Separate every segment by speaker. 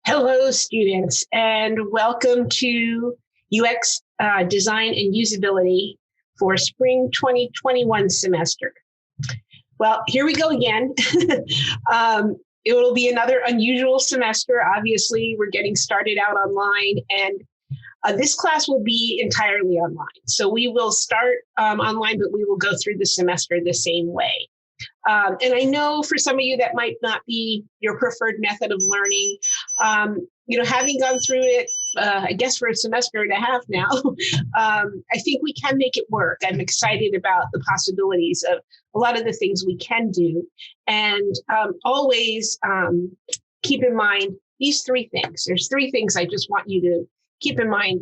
Speaker 1: Hello, students, and welcome to UX Design and Usability for Spring 2021 semester. Well, here we go again. It will be another unusual semester. Obviously, we're getting started out online, and this class will be entirely online. So we will start online, but we will go through the semester the same way. And I know for some of you that might not be your preferred method of learning. Having gone through it, I guess for a semester and a half now, I think we can make it work. I'm excited about the possibilities of a lot of the things we can do. And always keep in mind these three things. There's three things I just want you to keep in mind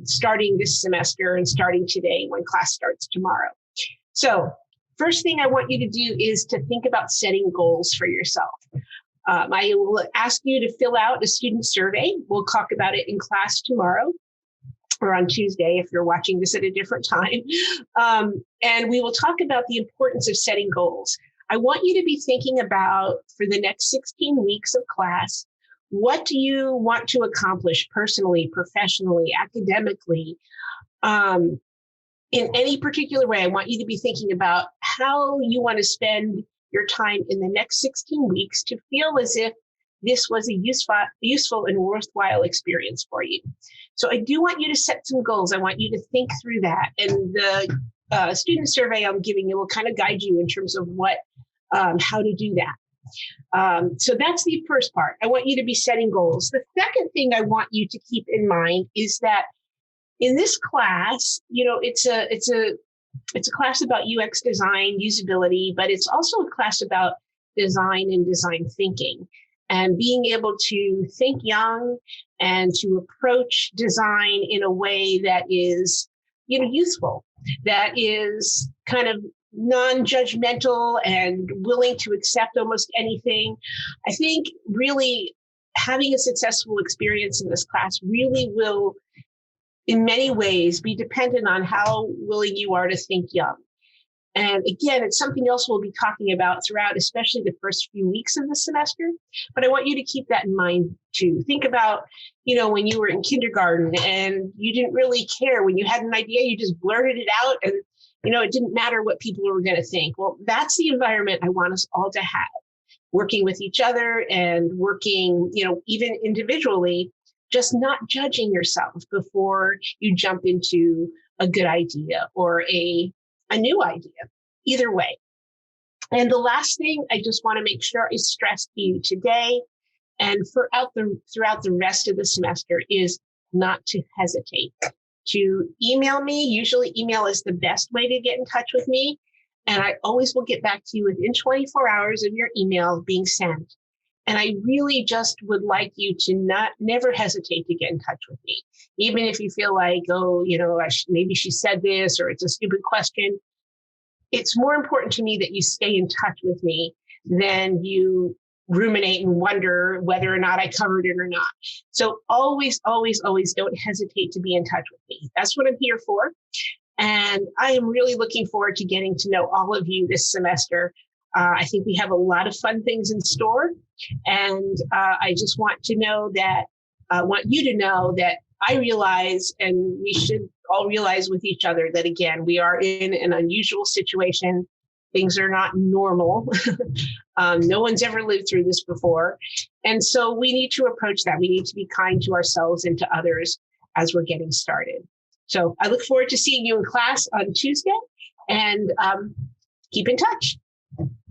Speaker 1: starting this semester and starting today when class starts tomorrow. So first thing I want you to do is to think about setting goals for yourself. I will ask you to fill out a student survey. We'll talk about it in class tomorrow or on Tuesday if you're watching this at a different time. And we will talk about the importance of setting goals. I want you to be thinking about, for the next 16 weeks of class, what do you want to accomplish personally, professionally, academically? In any particular way, I want you to be thinking about how you want to spend your time in the next 16 weeks to feel as if this was a useful and worthwhile experience for you. So I do want you to set some goals. I want you to think through that. And the student survey I'm giving you will kind of guide you in terms of how to do that. So that's the first part. I want you to be setting goals. The second thing I want you to keep in mind is that in this class, it's a class about UX design, usability, but it's also a class about design and design thinking and being able to think young and to approach design in a way that is, useful, that is kind of non-judgmental and willing to accept almost anything. I think really having a successful experience in this class really will, in many ways, be dependent on how willing you are to think young. And again, it's something else we'll be talking about throughout, especially the first few weeks of the semester. But I want you to keep that in mind too. Think about, when you were in kindergarten and you didn't really care. When you had an idea, you just blurted it out and, it didn't matter what people were going to think. Well, that's the environment I want us all to have, working with each other and working, even individually, just not judging yourself before you jump into a good idea or a new idea, either way. And the last thing I just want to make sure I stress to you today and throughout the rest of the semester is not to hesitate to email me. Usually email is the best way to get in touch with me. And I always will get back to you within 24 hours of your email being sent. And I really just would like you to never hesitate to get in touch with me, even if you feel like, maybe she said this or it's a stupid question. It's more important to me that you stay in touch with me than you ruminate and wonder whether or not I covered it or not. So always, always, always don't hesitate to be in touch with me. That's what I'm here for. And I am really looking forward to getting to know all of you this semester. I think we have a lot of fun things in store. And I just want you to know that I realize, and we should all realize with each other, that again, we are in an unusual situation. Things are not normal. No one's ever lived through this before. And so we need to approach that. We need to be kind to ourselves and to others as we're getting started. So I look forward to seeing you in class on Tuesday, and keep in touch.